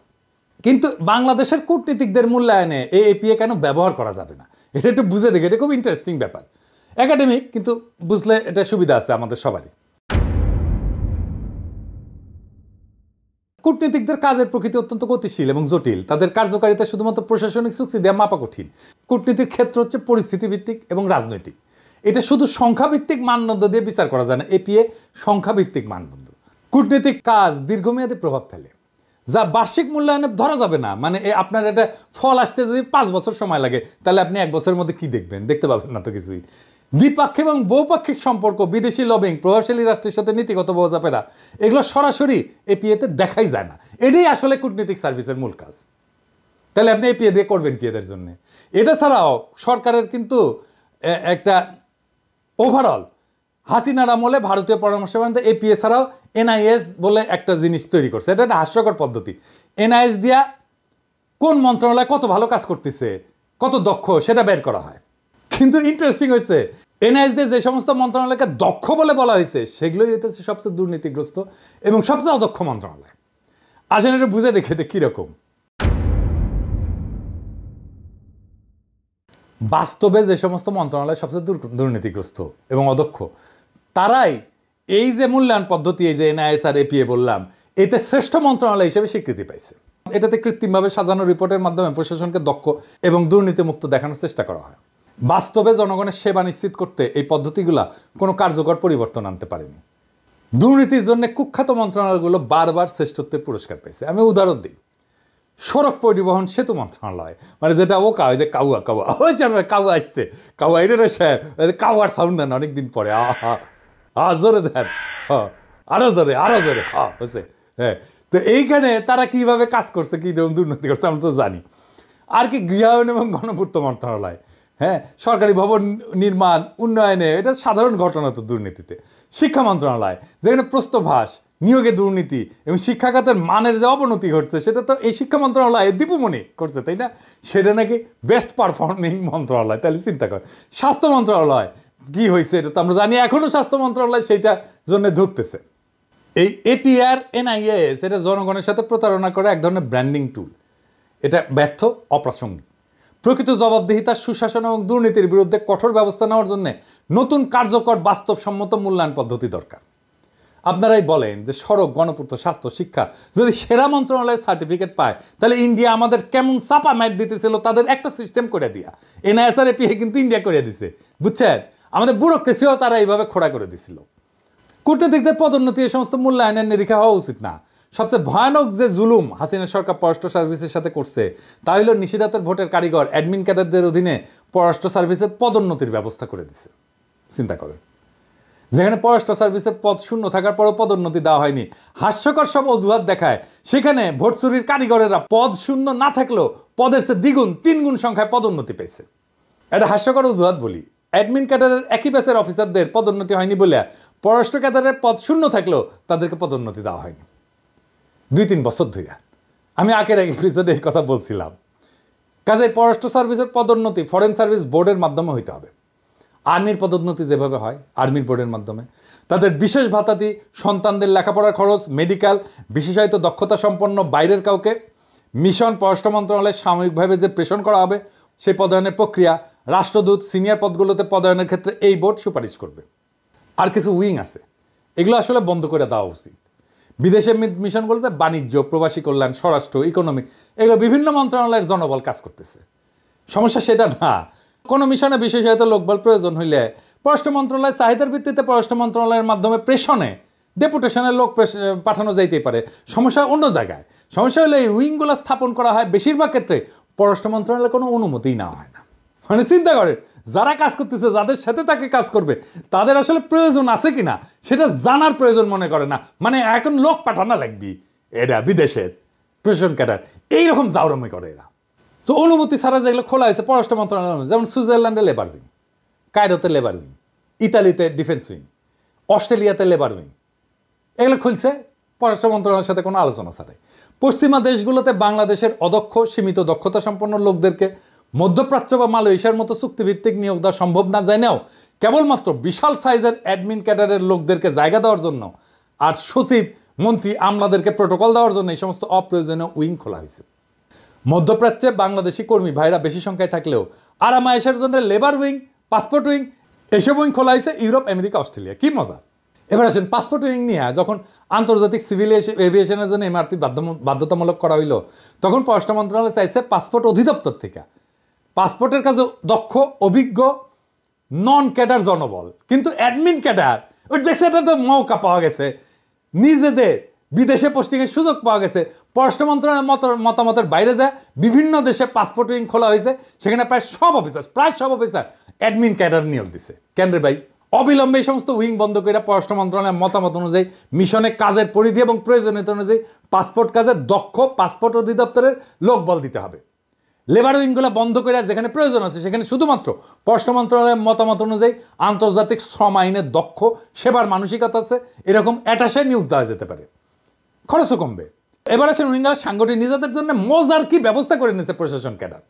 কিন্তু বাংলাদেশের কূটনীতিকদের মূল্যায়নে এই APA কেন ব্যবহার করা যাবে না, এটা একটু বুঝে দেখে। এটা খুব ইন্টারেস্টিং ব্যাপার, একাডেমিক, কিন্তু বুঝলে এটা সুবিধা আছে আমাদের সবারই। কূটনীতিকদের কাজের প্রকৃতি অত্যন্ত গতিশীল এবং জটিল। তাদের কার্যকারিতা শুধুমাত্র প্রশাসনিক চুক্তি দেওয়া মাপা কঠিন। কূটনীতির ক্ষেত্র হচ্ছে পরিস্থিতি ভিত্তিক এবং রাজনৈতিক। এটা শুধু সংখ্যাভিত্তিক মানদণ্ড দিয়ে বিচার করা যায় না। APA সংখ্যাভিত্তিক মানদণ্ড। কূটনীতিক কাজ দীর্ঘমেয়াদী প্রভাব ফেলে, যা বার্ষিক মূল্যায়নে ধরা যাবে না। মানে আপনার এটা ফল আসতে যদি 5 বছর সময় লাগে, তাহলে আপনি 1 বছরের মধ্যে কি দেখবেন? দেখতে পাবেন না তো কিছুই। দ্বিপাক্ষিক এবং বহুপাক্ষিক সম্পর্ক, বিদেশি লবিং, প্রভাবশালী রাষ্ট্রের সাথে নীতিগত বোঝাপড়া, এগুলো সরাসরি APA-তে দেখাই যায় না। এটাই আসলে কূটনীতিক সার্ভিসের মূল কাজ। তাহলে আপনি APA দিয়ে করবেন কি এদের জন্য? এটা ছাড়াও সরকারের কিন্তু একটা ওভারঅল হাসিনার আমলে ভারতীয় পরামর্শ APA ছাড়াও NIS বলে একটা জিনিস তৈরি করছে। এটা একটা হাস্যকর পদ্ধতি। NIS দিয়া কোন মন্ত্রণালয় কত ভালো কাজ করতেছে, কত দক্ষ, সেটা বের করা হয়। কিন্তু ইন্টারেস্টিং হয়েছে, NIS দিয়ে যে সমস্ত মন্ত্রণালয়কে দক্ষ বলে বলা হয়েছে সেগুলোই হইতেছে সবচেয়ে দুর্নীতিগ্রস্ত এবং সবচেয়ে অদক্ষ মন্ত্রণালয়। আসেন এটা বুঝে দেখে এটা কিরকম। বাস্তবে যে সমস্ত মন্ত্রণালয় সবচেয়ে দুর্নীতিগ্রস্ত এবং অদক্ষ, তারাই এই যে মূল্যায়ন পদ্ধতি, এই যে NIS আর APA বললাম, এতে শ্রেষ্ঠ মন্ত্রণালয় হিসেবে স্বীকৃতি পাইছে। এটাতে কৃত্রিমভাবে সাজানো রিপোর্টের মাধ্যমে প্রশাসনকে দক্ষ এবং দুর্নীতিমুক্ত দেখানোর চেষ্টা করা হয়। বাস্তবে জনগণের সেবা নিশ্চিত করতে এই পদ্ধতিগুলা কোনো কার্যকর পরিবর্তন আনতে পারেনি। দুর্নীতির জন্য কুখ্যাত মন্ত্রণালয়গুলো বারবার শ্রেষ্ঠত্বের পুরস্কার পেয়েছে। আমি উদাহরণ দিই, সড়ক পরিবহন সেতু মন্ত্রণালয়, মানে যেটা ওকা, ওই যে কাউয়া ওই কাউয়া আসছে, কাউয়া এটা কাউয়ার সাউন্ড দেন অনেকদিন পরে, জোরে দেন, আরো জোরে হচ্ছে। হ্যাঁ, তো এইখানে তারা কিভাবে কাজ করছে, কি দুর্নীতি করছে আমরা তো জানি। আর কি গৃহায়ন এবং গণপূর্ত মন্ত্রণালয়, হ্যাঁ, সরকারি ভবন নির্মাণ উন্নয়নে, এটা সাধারণ ঘটনা তো দুর্নীতিতে। শিক্ষা মন্ত্রণালয়, যেখানে প্রস্তভাস, নিয়োগে দুর্নীতি এবং শিক্ষাখাতের মানের যে অবনতি ঘটছে, সেটা তো এই শিক্ষা মন্ত্রণালয় দীপুমণি করছে, তাই না? সেটা নাকি বেস্ট পারফর্মিং মন্ত্রণালয়। তাহলে চিন্তা কর। স্বাস্থ্য মন্ত্রণালয় কি হয়েছে এটা তো আমরা জানি, এখনো স্বাস্থ্য মন্ত্রণালয় সেইটার জন্য ধুকতেছে। এই এপিআর এনআইএস এটা জনগণের সাথে প্রতারণা করে এক ধরনের ব্র্যান্ডিং টুল। এটা ব্যর্থ, অপ্রাসঙ্গিক। প্রকৃত জবাবদিহিতা, সুশাসন এবং দুর্নীতির বিরুদ্ধে কঠোর ব্যবস্থা নেওয়ার জন্য নতুন কার্যকর বাস্তবসম্মত মূল্যায়ন পদ্ধতি দরকার। আপনারাই বলেন যে সড়ক, গণপূর্ত, স্বাস্থ্য, শিক্ষা যদি সেরা মন্ত্রণালয়ের সার্টিফিকেট পায় তাহলে ইন্ডিয়া আমাদের কেমন চাপা ম্যাট দিতেছিল তাদের একটা সিস্টেম করে দিয়া। এনআইএস আর এপিআই কিন্তু ইন্ডিয়া করে দিছে, বুঝছেন? আমাদের ব্যুরোক্রেসিও তারা এইভাবে খোড়া করে দিছিল। কূটনীতিকদের পদোন্নতি এই সমস্ত মূল্যায়নের নিরীক্ষা হওয়া উচিত না। সবচেয়ে ভয়ানক যে জুলুম হাসিনা সরকার পররাষ্ট্র সার্ভিসের সাথে করছে তা হলো নিষেধাজ্ঞার ভোটের কারিগর অ্যাডমিন ক্যাডারদের অধীনে পররাষ্ট্র সার্ভিসের পদোন্নতির ব্যবস্থা করে দিছে। চিন্তা করেন, যেখানে পররাষ্ট্র সার্ভিসের পদ শূন্য থাকার পরও পদোন্নতি দেওয়া হয়নি, হাস্যকর সব অজুহাত দেখায়, সেখানে ভোট চুরির কারিগরেরা পদ শূন্য না থাকলেও পদের চেয়ে দ্বিগুণ, 3 গুণ সংখ্যায় পদোন্নতি পেয়েছে। এটা হাস্যকর অজুহাত বলি। অ্যাডমিন ক্যাডারের একই ব্যাচের অফিসারদের পদোন্নতি হয়নি বলে পররাষ্ট্র ক্যাডারের পদ শূন্য থাকলেও তাদেরকে পদোন্নতি দেওয়া হয়নি 2-3 বছর ধরে। আমি আগের এক এপিসোডে এই কথা বলছিলাম। কাজেই পররাষ্ট্র সার্ভিসের পদোন্নতি ফরেন সার্ভিস বোর্ডের মাধ্যমে হইতে হবে। আর্মির পদোন্নতি যেভাবে হয় আর্মির বোর্ডের মাধ্যমে, তাদের বিশেষ ভাতাদি, সন্তানদের লেখাপড়ার খরচ, মেডিকেল, বিশেষায়িত দক্ষতা সম্পন্ন বাইরের কাউকে মিশন, পররাষ্ট্র মন্ত্রণালয়ে সাময়িকভাবে যে প্রেষণ করা হবে সেই পদায়নের প্রক্রিয়া, রাষ্ট্রদূত, সিনিয়র পদগুলোতে পদায়নের ক্ষেত্রে এই বোর্ড সুপারিশ করবে। আর কিছু উইং আছে, এগুলো আসলে বন্ধ করে দেওয়া উচিত। বিদেশে মিশনগুলোতে বাণিজ্য, প্রবাসী কল্যাণ, স্বরাষ্ট্র, ইকোনমিক, এগুলো বিভিন্ন মন্ত্রণালয়ের জনবল কাজ করতেছে। সমস্যা সেটা না। কোনো মিশনে বিশেষায়িত লোকবল প্রয়োজন হইলে পররাষ্ট্র মন্ত্রণালয় চাহিদার ভিত্তিতে পররাষ্ট্র মন্ত্রণালয়ের মাধ্যমে প্রেষণে, ডেপুটেশনের লোক পাঠানো যাইতেই পারে। সমস্যা অন্য জায়গায়। সমস্যা হলে এই উইংগুলো স্থাপন করা হয় বেশিরভাগ ক্ষেত্রে পররাষ্ট্র মন্ত্রণালয়ের কোনো অনুমতিই নেওয়া হয় না। মানে চিন্তা করে, যারা কাজ করতেছে, যাদের সাথে তাকে কাজ করবে, তাদের আসলে প্রয়োজন আছে কিনা সেটা জানার প্রয়োজন মনে করে না। মানে এখন লোক পাঠানো লাগবি, এরা বিদেশের প্রেষণ ক্যাডার এইরকম জাউরমি করে এরা। তো অনুমতি ছাড়া যেগুলো খোলা হয়েছে পররাষ্ট্র মন্ত্রণালয়, যেমন সুইজারল্যান্ডে লেবার উইং, কায়রোতে লেবার উইং, ইতালিতে ডিফেন্স উইং, অস্ট্রেলিয়াতে লেবার উইং, এগুলো খুলছে পররাষ্ট্র মন্ত্রণালয়ের সাথে কোনো আলোচনা ছাড়াই। পশ্চিমা দেশগুলোতে বাংলাদেশের অদক্ষ, সীমিত দক্ষতা সম্পন্ন লোকদেরকে মধ্যপ্রাচ্য বা মালয়েশিয়ার মতো চুক্তিভিত্তিক নিয়োগ দেওয়া সম্ভব না জানেও কেবলমাত্র বিশাল সাইজের অ্যাডমিন ক্যাডারের লোকদেরকে জায়গা দেওয়ার জন্য আর সচিব, মন্ত্রী, আমলাদেরকে প্রোটোকল দেওয়ার জন্য এই সমস্ত অপ্রয়োজনীয় উইং খোলা হয়েছে। মধ্যপ্রাচ্যে বাংলাদেশি কর্মী ভাইরা বেশি সংখ্যায় থাকলেও আরামায়েশের জন্য লেবার উইং, পাসপোর্ট উইং, এসব উইং খোলা হয়েছে ইউরোপ, আমেরিকা, অস্ট্রেলিয়া। কি মজা! এবার আসেন পাসপোর্ট উইং নিয়ে যখন আন্তর্জাতিক সিভিল এভিয়েশনের জন্য এমআরপি বাধ্যতামূলক করা হইল, তখন পররাষ্ট্র মন্ত্রণালয় চাইছে পাসপোর্ট অধিদপ্তর থেকে পাসপোর্টের কাজে দক্ষ, অভিজ্ঞ, নন ক্যাডার জনবল। কিন্তু অ্যাডমিন ক্যাডার ওই দেখছে, এটা তো মৌকা পাওয়া গেছে, নিজেদের বিদেশে পোস্টিংয়ের সুযোগ পাওয়া গেছে। পররাষ্ট্র মন্ত্রণালয়ের মতামতের বাইরে যায় বিভিন্ন দেশে পাসপোর্ট উইং খোলা হয়েছে, সেখানে প্রায় সব অফিসার অ্যাডমিন ক্যাডার নিয়োগ দিছে। কেন রে ভাই? অবিলম্বে এই সমস্ত উইং বন্ধ করে পররাষ্ট্র মন্ত্রণালয়ের মতামত অনুযায়ী মিশনে কাজের পরিধি এবং প্রয়োজনীয়তা অনুযায়ী পাসপোর্ট কাজের দক্ষ পাসপোর্ট অধিদপ্তরের লোকবল দিতে হবে। লেবার উইংগুলো বন্ধ করে যেখানে প্রয়োজন আছে সেখানে শুধুমাত্র পররাষ্ট্র মন্ত্রণালয়ের মতামত অনুযায়ী আন্তর্জাতিক শ্রম আইনের দক্ষ, সেবার মানসিকতা আছে এরকম অ্যাটাশে নিয়োগ দেওয়া যেতে পারে, খরচও কমবে। এবার আসেন উইঙ্গার সাংগঠনিক নিজেদের জন্য মজার কি ব্যবস্থা করে নিয়েছে প্রশাসন ক্যাডার।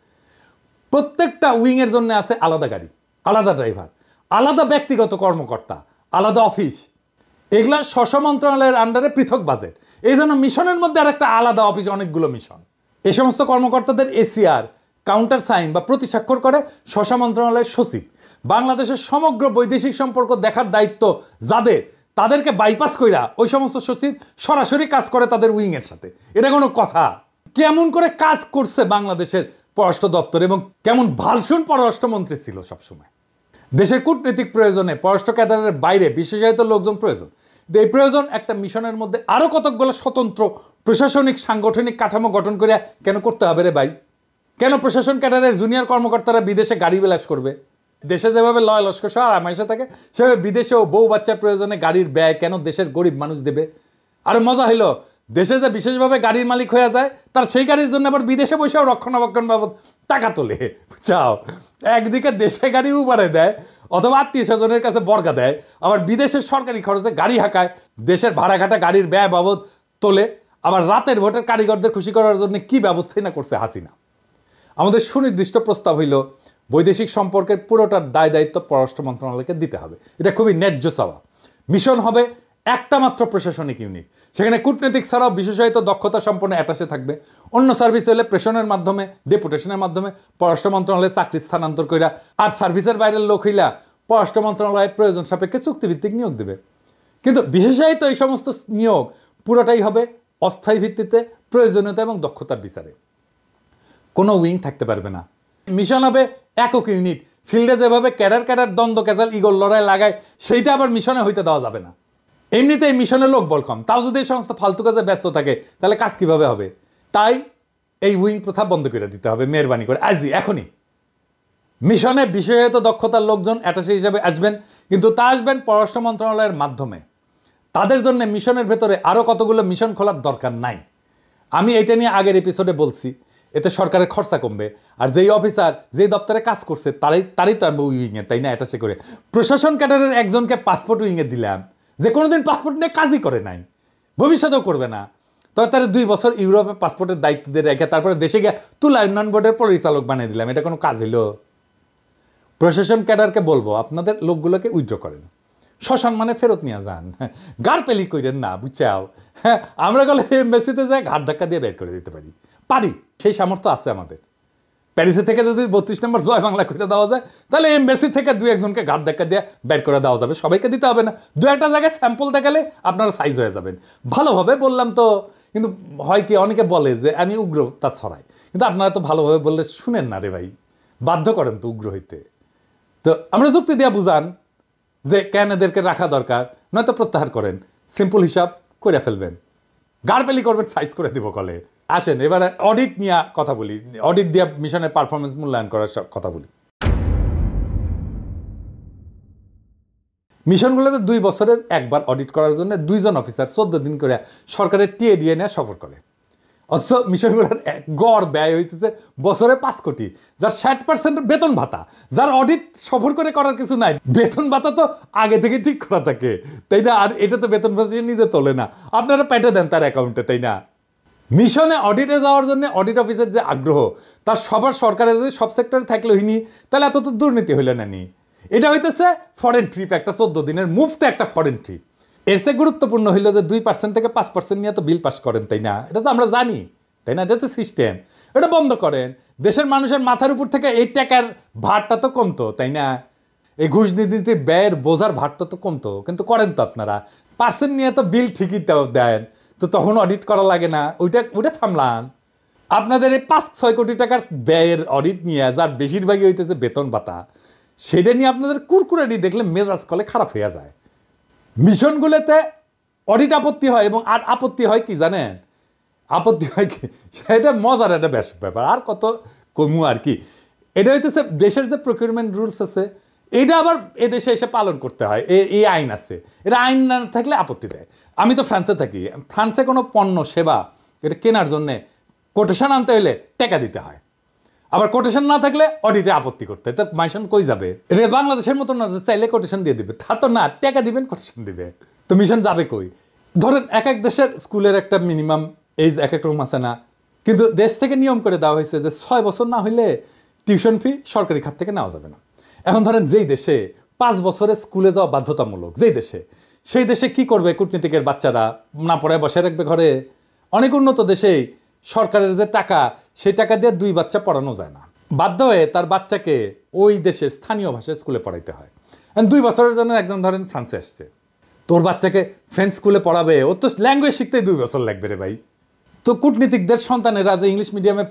প্রত্যেকটা উইংয়ের জন্য আছে আলাদা গাড়ি, আলাদা ড্রাইভার, আলাদা ব্যক্তিগত কর্মকর্তা, আলাদা অফিস। এগুলা স্ব মন্ত্রণালয়ের আন্ডারে পৃথক বাজেট। এই জন্য মিশনের মধ্যে আর একটা আলাদা অফিস, অনেকগুলো মিশন। এই সমস্ত কর্মকর্তাদের এসিআর, কাউন্টার সাইন বা প্রতি স্বাক্ষর করে স্ব মন্ত্রণালয়ের সচিব। বাংলাদেশের সমগ্র বৈদেশিক সম্পর্ক দেখার দায়িত্ব যাদের, তাদেরকে বাইপাস কইরা ওই সমস্ত সচিব সরাসরি কাজ করে তাদের উইংয়ের সাথে। এটা কোনো কথা? কেমন করে কাজ করছে বাংলাদেশের পররাষ্ট্র দপ্তর এবং কেমন ভালসুন পররাষ্ট্রমন্ত্রী ছিল সবসময়। দেশের কূটনৈতিক প্রয়োজনে পররাষ্ট্র ক্যাডারের বাইরে বিশেষায়িত লোকজন প্রয়োজন। এই প্রয়োজন একটা মিশনের মধ্যে আরও কতকগুলো স্বতন্ত্র প্রশাসনিক সাংগঠনিক কাঠামো গঠন করে কেন করতে হবে রে ভাই? কেন প্রশাসন ক্যাডারের জুনিয়র কর্মকর্তারা বিদেশে গাড়ি বিলাস করবে? দেশে যেভাবে লয় লস্কর সহ আরামাইশে থাকে, সেভাবে বিদেশেও বউ বাচ্চার প্রয়োজনে গাড়ির ব্যয় কেন দেশের গরিব মানুষ দেবে? আর মজা হইল, দেশে যে বিশেষভাবে গাড়ির মালিক হয়ে যায় তার সেই গাড়ির জন্য আবার বিদেশে বসেও রক্ষণাবেক্ষণ বাবদ টাকা তোলে। বুঝাও, একদিকে দেশে গাড়ি উবারে দেয় অথবা আত্মীয় স্বজনের কাছে বর্গা দেয়, আবার বিদেশের সরকারি খরচে গাড়ি হাঁকায়, দেশের ভাড়াঘাটা গাড়ির ব্যয় বাবদ তোলে। আবার রাতের ভোটের কারিগরদের খুশি করার জন্য কি ব্যবস্থাই না করছে হাসিনা। আমাদের সুনির্দিষ্ট প্রস্তাব হইল বৈদেশিক সম্পর্কের পুরোটার দায় দায়িত্ব পররাষ্ট্র মন্ত্রণালয়কে দিতে হবে। এটা খুবই ন্যায্য চাওয়া। মিশন হবে একটা মাত্র প্রশাসনিক ইউনিট, সেখানে কূটনৈতিক ছাড়াও বিশেষায়িত দক্ষতা সম্পন্ন অ্যাটাশে থাকবে। অন্য সার্ভিস হলে প্রেশনের মাধ্যমে, ডেপুটেশনের মাধ্যমে পররাষ্ট্র মন্ত্রণালয়ে চাকরি স্থানান্তর কইরা, আর সার্ভিসের বাইরের লোক হইলা পররাষ্ট্র মন্ত্রণালয়ে প্রয়োজন সাপেক্ষে চুক্তিভিত্তিক নিয়োগ দেবে। কিন্তু বিশেষায়িত এই সমস্ত নিয়োগ পুরোটাই হবে অস্থায়ী ভিত্তিতে, প্রয়োজনীয়তা এবং দক্ষতার বিচারে। কোনো উইং থাকতে পারবে না। মিশন হবে একক ইউনিট। ফিল্ডে যেভাবে ক্যাডার দ্বন্দ্ব ক্যাজাল ইগল লড়াই লাগায়, সেইটা আবার মিশনে হইতে দেওয়া যাবে না। এমনিতে এই মিশনের লোক বল কম, তাও যদি এই সমস্ত ফালতু কাজে ব্যস্ত থাকে তাহলে কাজ কিভাবে হবে? তাই এই উইং প্রথা বন্ধ করে দিতে হবে মেহরবানি করে, আজই এখনই। মিশনে বিশেষায়িত দক্ষতার লোকজন অ্যাটাশে হিসাবে আসবেন, কিন্তু তা আসবেন পররাষ্ট্র মন্ত্রণালয়ের মাধ্যমে। তাদের জন্য মিশনের ভেতরে আরও কতগুলো মিশন খোলার দরকার নাই। আমি এটা নিয়ে আগের এপিসোডে বলছি, এতে সরকারের খরচা কমবে, আর যেই অফিসার যেই দপ্তরে কাজ করছে তারই তো আনবো উইংয়ে, তাই না? অ্যাটাশে করে প্রশাসন ক্যাডারের একজনকে পাসপোর্ট উইংয়ে দিলাম, যে কোনোদিন পাসপোর্ট নিয়ে কাজই করে নাই, ভবিষ্যতেও করবে না, তবে তার 2 বছর ইউরোপে পাসপোর্টের দায়িত্ব দিয়ে রেখে তারপরে দেশে গিয়ে তুলা উন্নয়ন বোর্ডের পরিচালক বানিয়ে দিলাম। এটা কোনো কাজ হইল? প্রশাসন ক্যাডারকে বলবো আপনাদের লোকগুলোকে উইথড্র করেন, সসম্মানে ফেরত নিয়ে যান, গাড় পেলি করেন না, বুঝছাও? হ্যাঁ, আমরা গেলে এমবেসিতে যাই ঘাট ধাক্কা দিয়ে বের করে দিতে পারি, সেই সামর্থ্য আছে আমাদের। প্যারিসে থেকে যদি 32 নম্বর জয় বাংলা করে দেওয়া যায়, তাহলে এমবেসি থেকে 2-1জনকে ঘাট ধাক্কা দিয়ে বের করে দেওয়া যাবে। সবাইকে দিতে হবে না, 2-1টা জায়গায় স্যাম্পল দেখালে আপনারা সাইজ হয়ে যাবেন। ভালোভাবে বললাম তো, কিন্তু হয় কি, অনেকে বলে যে আমি উগ্রতা ছড়াই, কিন্তু আপনারা তো ভালোভাবে বললে শুনেন না রে ভাই, বাধ্য করেন তো উগ্র হইতে। তো আমরা যুক্তি দিয়ে বুঝান যে কেন এদেরকে রাখা দরকার, নয়তো প্রত্যাহার করেন, সিম্পল হিসাব করে ফেলবেন, গাড়পেলি করবেন, সাইজ করে দিব কলে। আসেন এবারে অডিট নিয়ে কথা বলি, অডিট দিয়ে মিশনের পারফরমেন্স মূল্যায়ন করার কথা বলি। মিশনগুলোতে 2 বছরের একবার অডিট করার জন্য 2 জন অফিসার 14 দিন করে সরকারের টিএডিএ নিয়ে সফর করে। অথচ মিশনগুলোর গড় ব্যয় হইতেছে বছরে 5 কোটি, যার 60% বেতন ভাতা, যার অডিট সফর করে করার কিছু নাই। বেতন ভাতা তো আগে থেকে ঠিক করা থাকে, তাই না? আর এটা তো বেতন ভাতা সে নিজে তোলে না, আপনারা পেটে দেন তার অ্যাকাউন্টে, তাই না? মিশনে অডিটে যাওয়ার জন্য অডিট অফিসের যে আগ্রহ, তার সবার সরকারের যদি সব সেক্টরে থাকলে হইনি, তাহলে এত তো দুর্নীতি হইল না নি। এটা হইতেছে ফরেন ট্রিপ, একটা 14 দিনের মুফতে একটা ফরেন ট্রিপ। এর চেয়ে গুরুত্বপূর্ণ হইল যে 2% থেকে 5% নিয়ে তো বিল পাস করেন, তাই না? এটা তো আমরা জানি, তাই না? এটা তো সিস্টেম, এটা বন্ধ করেন। দেশের মানুষের মাথার উপর থেকে এই টাকার ভারটা তো কমতো, তাই না? এই ঘুষ নীতিতে ব্যয়ের বোঝার ভারটা তো কমতো, কিন্তু করেন তো আপনারা। পার্সেন্ট নিয়ে তো বিল ঠিকই দেন, তো তখন অডিট করা লাগে না, ওইটা থামলাম। আপনাদের এই 5-6 কোটি টাকার ব্যয়ের অডিট নিয়ে, যার বেশিরভাগই হইতেছে বেতন ভাতা, সেটা নিয়ে আপনাদের কুরকুরানি দেখলে মেজাজ কলে খারাপ হয়ে যায়। মিশনগুলোতে অডিট আপত্তি হয়, এবং আর আপত্তি হয় কি জানেন? আপত্তি হয় কি, সেটা মজার একটা ব্যাপার, আর কত কমু আর কি। এটা হইতেছে দেশের যে প্রকিউরমেন্ট রুলস আছে, এটা আবার এদেশে এসে পালন করতে হয়, এই আইন আছে। এটা আইন না থাকলে আপত্তি দেয়। আমি তো ফ্রান্সে থাকি, ফ্রান্সে কোনো পণ্য সেবা এটা কেনার জন্যে কোটেশন আনতে হলে টাকা দিতে হয়, আবার কোটেশন না থাকলে অডিটে আপত্তি করতে হয়। তা মাইশন কই যাবে? এটা বাংলাদেশের মতো না, চাইলে কোটেশন দিয়ে দিবে, তা তো না, টাকা দিবেন, কোটেশন দিবে, তো মিশন যাবে কই? ধরেন এক এক দেশের স্কুলের একটা মিনিমাম এজ এক এক রকম আছে না, কিন্তু দেশ থেকে নিয়ম করে দেওয়া হয়েছে যে 6 বছর না হইলে টিউশন ফি সরকারি খাত থেকে নেওয়া যাবে না। এখন ধরেন যেই দেশে 5 বছরে স্কুলে যাওয়া বাধ্যতামূলক, যেই দেশে, সেই দেশে কি করবে কূটনীতিকের বাচ্চারা? না পড়ায় বসে রাখবে ঘরে? অনেক উন্নত দেশেই সরকারের যে টাকা, সেই টাকা দিয়ে 2 বাচ্চা পড়ানো যায় না, বাধ্য হয়ে তার বাচ্চাকে ওই দেশের স্থানীয় ভাষায় স্কুলে পড়াইতে হয়। 2 বছরের জন্য একজন ধরেন ফ্রান্সে আসছে, তোর বাচ্চাকে ফ্রেঞ্চ স্কুলে পড়াবে, ওর তো ল্যাঙ্গুয়েজ শিখতেই 2 বছর লাগবে রে ভাই। তো কূটনীতিকদের সন্তানেরা যে ইংলিশ মিডিয়ামে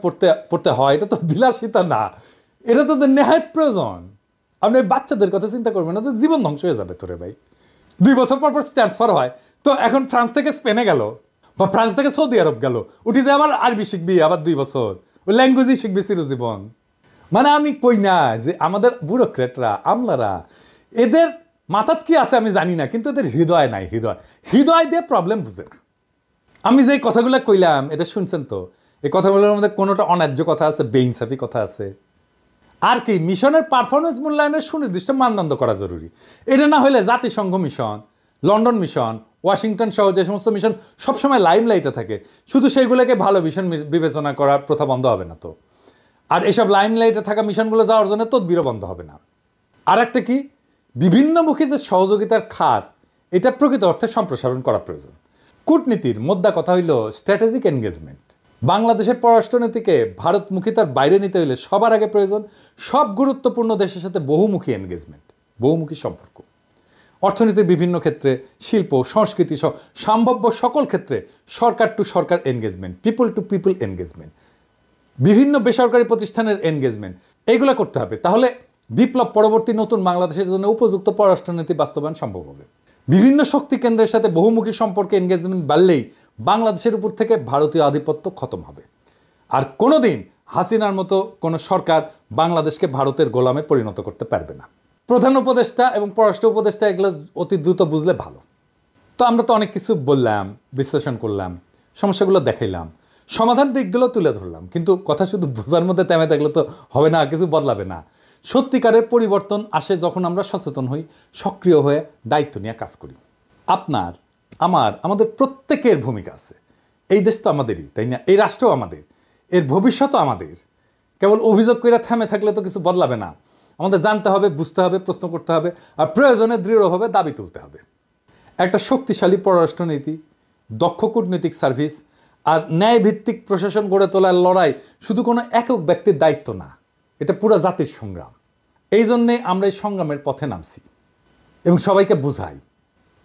পড়তে হয়, এটা তো বিলাসিতা না, এটা তো নেহায়েত প্রয়োজন। আপনি বাচ্চাদের কথা চিন্তা করবেন না, তো জীবন ধ্বংস হয়ে যাবে তোরে ভাই। 2 বছর পর ট্রান্সফার হয়, তো এখন ফ্রান্স থেকে স্পেনে গেল, বা ফ্রান্স থেকে সৌদি আরব গেল, উঠি যে আবার আরবি শিখবি, আবার 2 বছর ওই ল্যাঙ্গুয়েজই শিখবি চিরজীবন। মানে আমি কই না যে আমাদের ব্যুরোক্রেটরা, আমলারা, এদের মাথাত কি আছে আমি জানি না, কিন্তু এদের হৃদয় নাই। হৃদয় দিয়ে প্রবলেম বুঝে না। আমি যে কথাগুলো কইলাম, এটা শুনছেন তো? এই কথাগুলোর মধ্যে কোনোটা অন্যায্য কথা আছে, বেইনসাফি কথা আছে। আর কি, মিশনের পারফরমেন্স মূল্যায়নের সুনির্দিষ্ট মানদণ্ড করা জরুরি। এটা না হলে জাতিসংঘ মিশন, লন্ডন মিশন, ওয়াশিংটন সহ যে সমস্ত মিশন সবসময় লাইমলাইটে থাকে, শুধু সেইগুলোকে ভালো মিশন বিবেচনা করার প্রথা বন্ধ হবে না তো। আর এসব লাইমলাইটে থাকা মিশনগুলো যাওয়ার জন্য তদবিরও বন্ধ হবে না। আর একটা কি, বিভিন্নমুখী যে সহযোগিতার খাত, এটা প্রকৃত অর্থে সম্প্রসারণ করা প্রয়োজন। কূটনীতির মোদ্দা কথা হইল স্ট্র্যাটেজিক এনগেজমেন্ট। বাংলাদেশের পররাষ্ট্রনীতিকে ভারতমুখিতার বাইরে নিতে হইলে সবার আগে প্রয়োজন সব গুরুত্বপূর্ণ দেশের সাথে বহুমুখী এনগেজমেন্ট, বহুমুখী সম্পর্ক। অর্থনীতির বিভিন্ন ক্ষেত্রে, শিল্প, সংস্কৃতি সহ সম্ভাব্য সকল ক্ষেত্রে সরকার টু সরকার engagement, people to people engagement, বিভিন্ন বেসরকারি প্রতিষ্ঠানের এনগেজমেন্ট, এইগুলো করতে হবে। তাহলে বিপ্লব পরবর্তী নতুন বাংলাদেশের জন্য উপযুক্ত পররাষ্ট্রনীতি বাস্তবায়ন সম্ভব হবে। বিভিন্ন শক্তি কেন্দ্রের সাথে বহুমুখী সম্পর্কে এনগেজমেন্ট বাড়লেই বাংলাদেশের উপর থেকে ভারতীয় আধিপত্য খতম হবে। আর কোনোদিন হাসিনার মতো কোনো সরকার বাংলাদেশকে ভারতের গোলামে পরিণত করতে পারবে না। প্রধান উপদেষ্টা এবং পররাষ্ট্র উপদেষ্টা এগুলো অতি দ্রুত বুঝলে ভালো। তো আমরা তো অনেক কিছু বললাম, বিশ্লেষণ করলাম, সমস্যাগুলো দেখাইলাম, সমাধান দিকগুলো তুলে ধরলাম, কিন্তু কথা শুধু বোঝার মধ্যে থেমে থাকলে তো হবে না, কিছু বদলাবে না। সত্যিকারের পরিবর্তন আসে যখন আমরা সচেতন হই, সক্রিয় হয়ে দায়িত্ব নিয়ে কাজ করি। আপনার, আমাদের প্রত্যেকের ভূমিকা আছে। এই দেশ তো আমাদেরই, তাই না? এই রাষ্ট্রও আমাদের, এর ভবিষ্যৎও আমাদের। কেবল অভিযোগ করে থেমে থাকলে তো কিছু বদলাবে না। আমাদের জানতে হবে, বুঝতে হবে, প্রশ্ন করতে হবে, আর প্রয়োজনে দৃঢ়ভাবে দাবি তুলতে হবে। একটা শক্তিশালী পররাষ্ট্রনীতি, দক্ষ কূটনৈতিক সার্ভিস আর ন্যায়ভিত্তিক প্রশাসন গড়ে তোলার লড়াই শুধু কোনো একক ব্যক্তির দায়িত্ব না, এটা পুরো জাতির সংগ্রাম। এই জন্যে আমরা এই সংগ্রামের পথে নামছি এবং সবাইকে বুঝাই।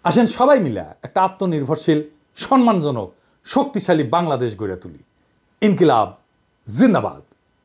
আসেন সবাই মিলে একটা আত্মনির্ভরশীল, সম্মানজনক, শক্তিশালী বাংলাদেশ গড়ে তুলি। ইনকিলাব জিন্দাবাদ।